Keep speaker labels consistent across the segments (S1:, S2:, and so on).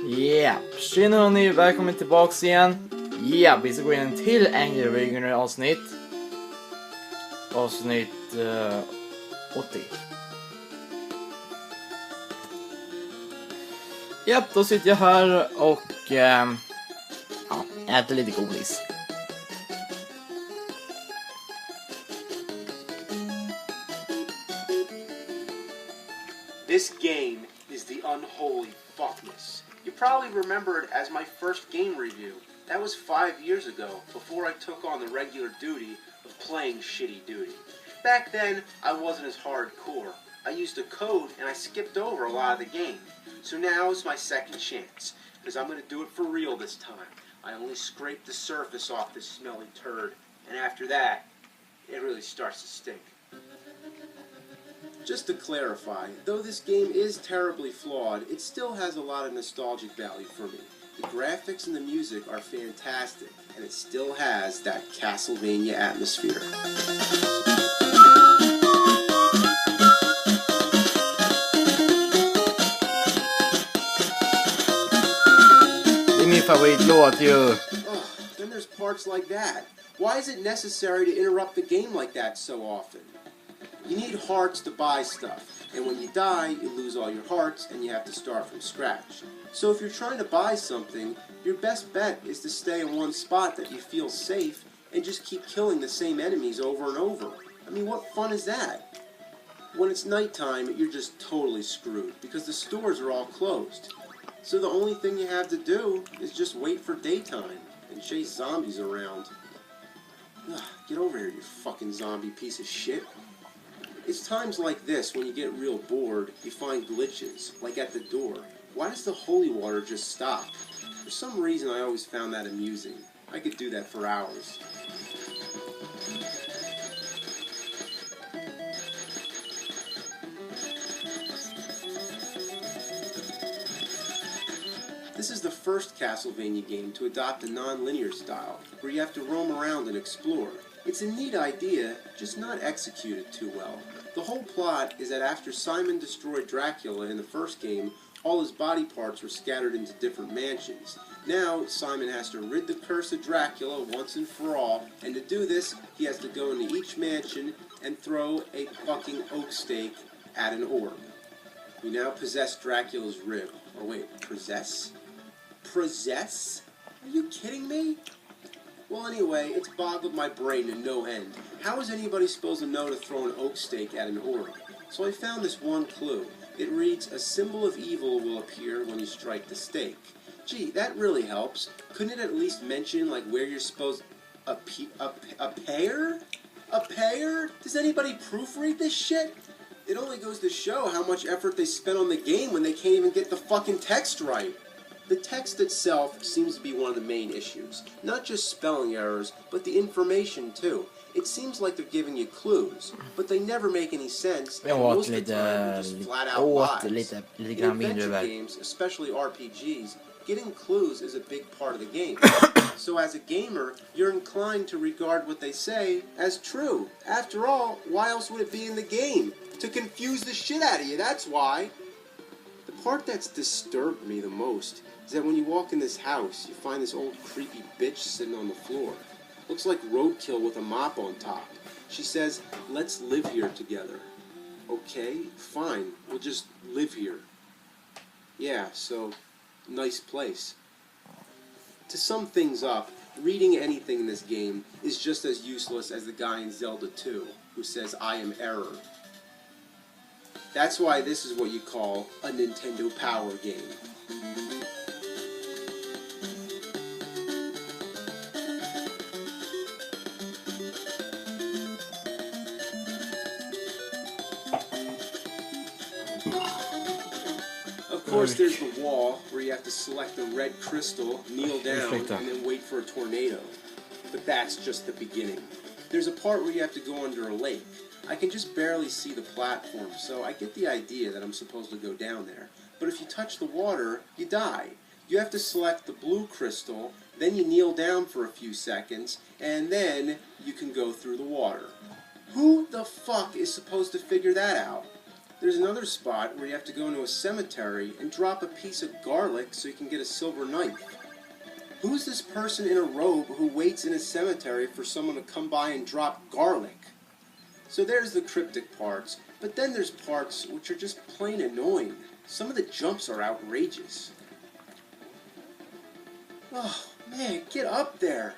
S1: Ja, tjena hörni, välkommen tillbaks igen. Ja, vi ska gå in till avgn avsnitt. Avsnitt 80. Ja, då sitter jag här och äter lite godis.
S2: This game is the unholy fuckness. You probably remember it as my first game review. That was 5 years ago, before I took on the regular duty of playing shitty duty. Back then, I wasn't as hardcore. I used a code and I skipped over a lot of the game. So now is my second chance, because I'm going to do it for real this time. I only scraped the surface off this smelly turd, and after that, it really starts to stink. Just to clarify, though this game is terribly flawed, it still has a lot of nostalgic value for me. The graphics and the music are fantastic, and it still has that Castlevania atmosphere.
S1: Det är min favoritlåt ju.
S2: Then there's parts like that. Why is it necessary to interrupt the game like that so often? You need hearts to buy stuff, and when you die, you lose all your hearts, and you have to start from scratch. So if you're trying to buy something, your best bet is to stay in one spot that you feel safe, and just keep killing the same enemies over and over. I mean, what fun is that? When it's nighttime, you're just totally screwed, because the stores are all closed. So the only thing you have to do is just wait for daytime, and chase zombies around. Ugh, get over here, you fucking zombie piece of shit. It's times like this when you get real bored, you find glitches, like at the door. Why does the holy water just stop? For some reason I always found that amusing. I could do that for hours. This is the first Castlevania game to adopt a non-linear style, where you have to roam around and explore. It's a neat idea, just not executed too well. The whole plot is that after Simon destroyed Dracula in the first game, all his body parts were scattered into different mansions. Now, Simon has to rid the curse of Dracula once and for all, and to do this, he has to go into each mansion and throw a fucking oak stake at an orb. We now possess Dracula's rib. Or wait, possess? Possess? Are you kidding me? Well, anyway, it's boggled my brain to no end. How is anybody supposed to know to throw an oak stake at an orb? So I found this one clue. It reads, a symbol of evil will appear when you strike the stake. Gee, that really helps. Couldn't it at least mention, like, where you're supposed... A pear? A pear? Does anybody proofread this shit? It only goes to show how much effort they spent on the game when they can't even get the fucking text right. The text itself seems to be one of the main issues. Not just spelling errors, but the information too. It seems like they're giving you clues, but they never make any sense, and most of the time they're just flat out lies. In adventure games, especially RPGs, getting clues is a big part of the game. So as a gamer, you're inclined to regard what they say as true. After all, why else would it be in the game? To confuse the shit out of you, that's why. The part that's disturbed me the most is that when you walk in this house, you find this old creepy bitch sitting on the floor. Looks like roadkill with a mop on top. She says, let's live here together. Okay, fine, we'll just live here. Yeah, so, nice place. To sum things up, reading anything in this game is just as useless as the guy in Zelda 2 who says, I am error. That's why this is what you call a Nintendo Power game. Of course, there's the wall where you have to select a red crystal, kneel down, and then wait for a tornado. But that's just the beginning. There's a part where you have to go under a lake. I can just barely see the platform, so I get the idea that I'm supposed to go down there. But if you touch the water, you die. You have to select the blue crystal, then you kneel down for a few seconds, and then you can go through the water. Who the fuck is supposed to figure that out? There's another spot where you have to go into a cemetery and drop a piece of garlic so you can get a silver knife. Who's this person in a robe who waits in a cemetery for someone to come by and drop garlic? So there's the cryptic parts, but then there's parts which are just plain annoying. Some of the jumps are outrageous. Oh, man, get up there!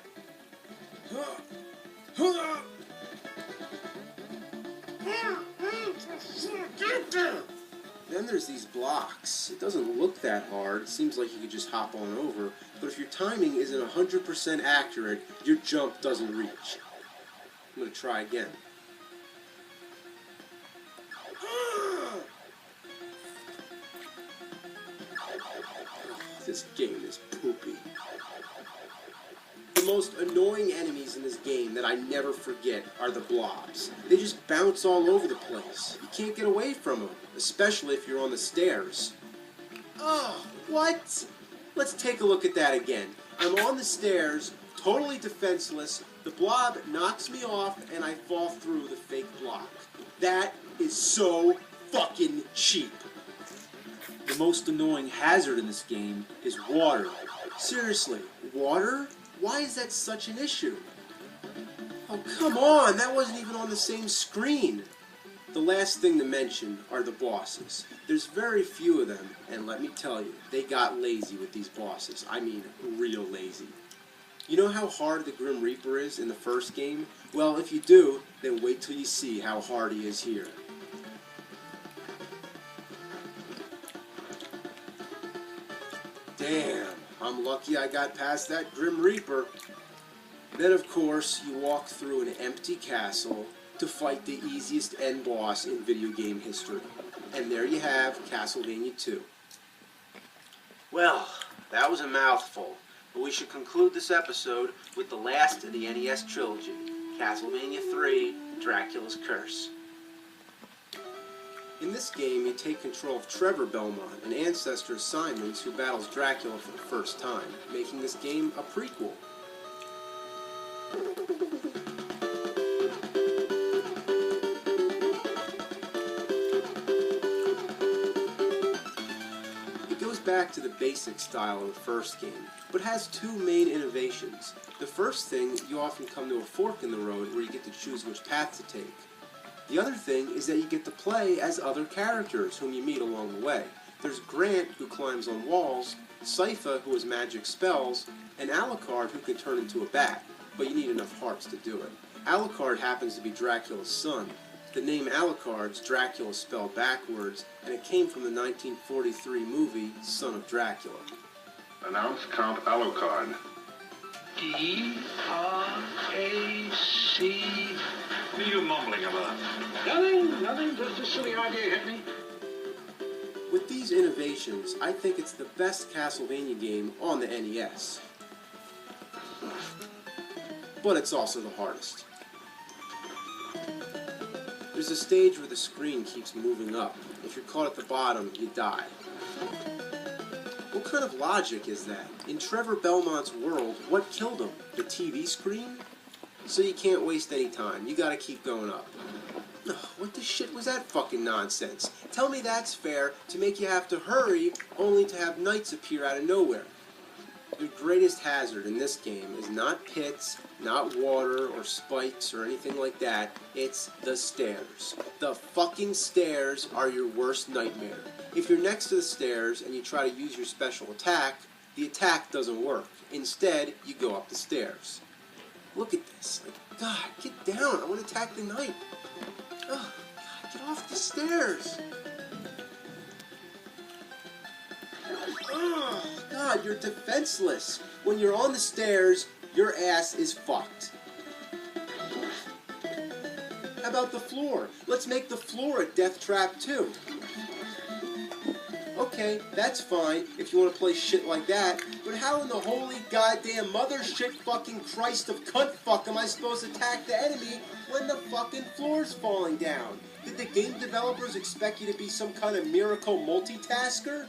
S2: Then there's these blocks. It doesn't look that hard. It seems like you could just hop on over. But if your timing isn't 100% accurate, your jump doesn't reach. I'm going to try again. This game is poopy. The most annoying enemies in this game that I never forget are the blobs. They just bounce all over the place. You can't get away from them, especially if you're on the stairs. Oh, what? Let's take a look at that again. I'm on the stairs, totally defenseless. The blob knocks me off and I fall through the fake block. That is so fucking cheap. The most annoying hazard in this game is water. Seriously, water? Why is that such an issue? Oh, come on, that wasn't even on the same screen. The last thing to mention are the bosses. There's very few of them, and let me tell you, they got lazy with these bosses. I mean, real lazy. You know how hard the Grim Reaper is in the first game? Well, if you do, then wait till you see how hard he is here. Damn, I'm lucky I got past that Grim Reaper. Then, of course, you walk through an empty castle to fight the easiest end boss in video game history. And there you have Castlevania 2. Well, that was a mouthful, but we should conclude this episode with the last of the NES trilogy, Castlevania 3, Dracula's Curse. In this game, you take control of Trevor Belmont, an ancestor of Simon's who battles Dracula for the first time, making this game a prequel. It goes back to the basic style of the first game, but has two main innovations. The first thing, you often come to a fork in the road where you get to choose which path to take. The other thing is that you get to play as other characters whom you meet along the way. There's Grant, who climbs on walls, Sypha, who has magic spells, and Alucard, who can turn into a bat, but you need enough hearts to do it. Alucard happens to be Dracula's son. The name Alucard's Dracula spelled backwards, and it came from the 1943 movie Son of Dracula.
S3: Announce Count Alucard.
S4: D-R-A-C.
S3: What are you mumbling about?
S4: Nothing, just a silly idea hit me.
S2: With these innovations, I think it's the best Castlevania game on the NES. But it's also the hardest. There's a stage where the screen keeps moving up. If you're caught at the bottom, you die. What kind of logic is that? In Trevor Belmont's world, what killed him? The TV screen? So you can't waste any time. You gotta keep going up. Ugh, what the shit was that fucking nonsense? Tell me that's fair to make you have to hurry only to have knights appear out of nowhere. The greatest hazard in this game is not pits, not water or spikes or anything like that. It's the stairs. The fucking stairs are your worst nightmare. If you're next to the stairs and you try to use your special attack, the attack doesn't work. Instead, you go up the stairs. Look at this. Like, God, get down. I want to attack the knight. Oh, God, get off the stairs. Oh, God, you're defenseless. When you're on the stairs, your ass is fucked. How about the floor? Let's make the floor a death trap, too. Okay, that's fine if you want to play shit like that, but how in the holy goddamn mother shit fucking Christ of cunt fuck am I supposed to attack the enemy when the fucking floor's falling down? Did the game developers expect you to be some kind of miracle multitasker?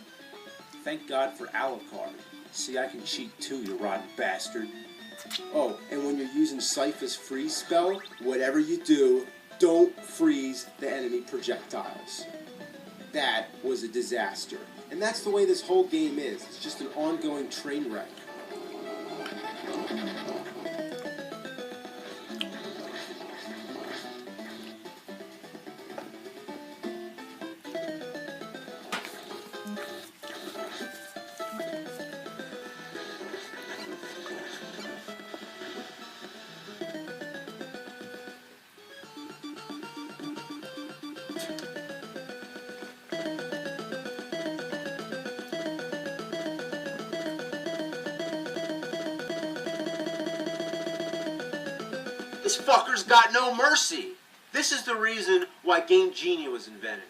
S2: Thank God for Alucard. See, I can cheat too, you rotten bastard. Oh, and when you're using Sypha's freeze spell, whatever you do, don't freeze the enemy projectiles. That was a disaster. And that's the way this whole game is. It's just an ongoing train wreck. This fucker's got no mercy. This is the reason why Game Genie was invented.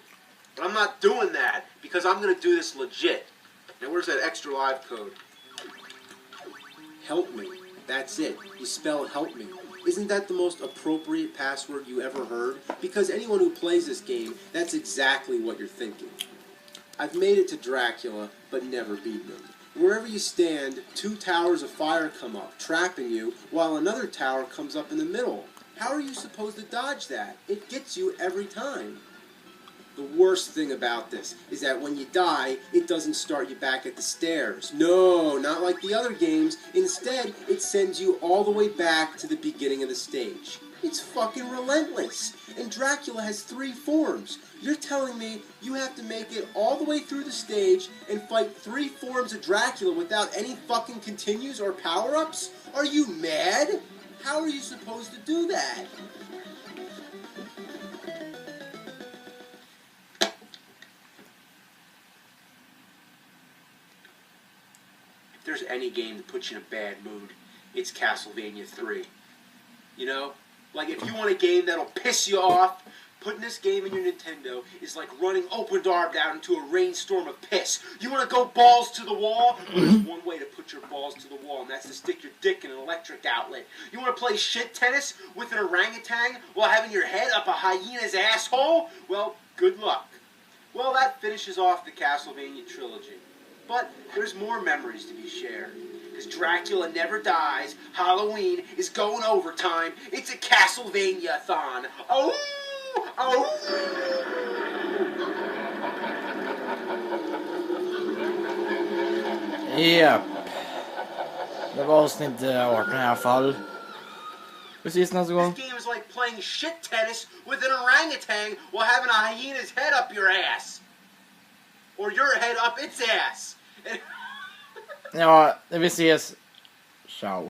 S2: But I'm not doing that because I'm going to do this legit. Now where's that extra live code? Help me. That's it. You spell help me. Isn't that the most appropriate password you ever heard? Because anyone who plays this game, that's exactly what you're thinking. I've made it to Dracula, but never beaten him. Wherever you stand, 2 towers of fire come up, trapping you, while another tower comes up in the middle. How are you supposed to dodge that? It gets you every time. The worst thing about this is that when you die, it doesn't start you back at the stairs. No, not like the other games. Instead, it sends you all the way back to the beginning of the stage. It's fucking relentless. And Dracula has 3 forms. You're telling me you have to make it all the way through the stage and fight 3 forms of Dracula without any fucking continues or power-ups? Are you mad? How are you supposed to do that? If there's any game that puts you in a bad mood, it's Castlevania 3. You know? Like, if you want a game that'll piss you off, putting this game in your Nintendo is like running open-armed out into a rainstorm of piss. You want to go balls to the wall? Well, there's one way to put your balls to the wall, and that's to stick your dick in an electric outlet. You want to play shit tennis with an orangutan while having your head up a hyena's asshole? Well, good luck. Well, that finishes off the Castlevania trilogy. But there's more memories to be shared. Because Dracula never dies, Halloween is going overtime, it's a Castlevania-thon. Oh! Oh!
S1: Japp. Det var avsnitt 18 i alla fall. Precis nästa gång.
S2: This game is like playing shit tennis with an orangutan while having a hyena's head up your ass. Or your head up its ass.
S1: Ja, vi ses. Ciao.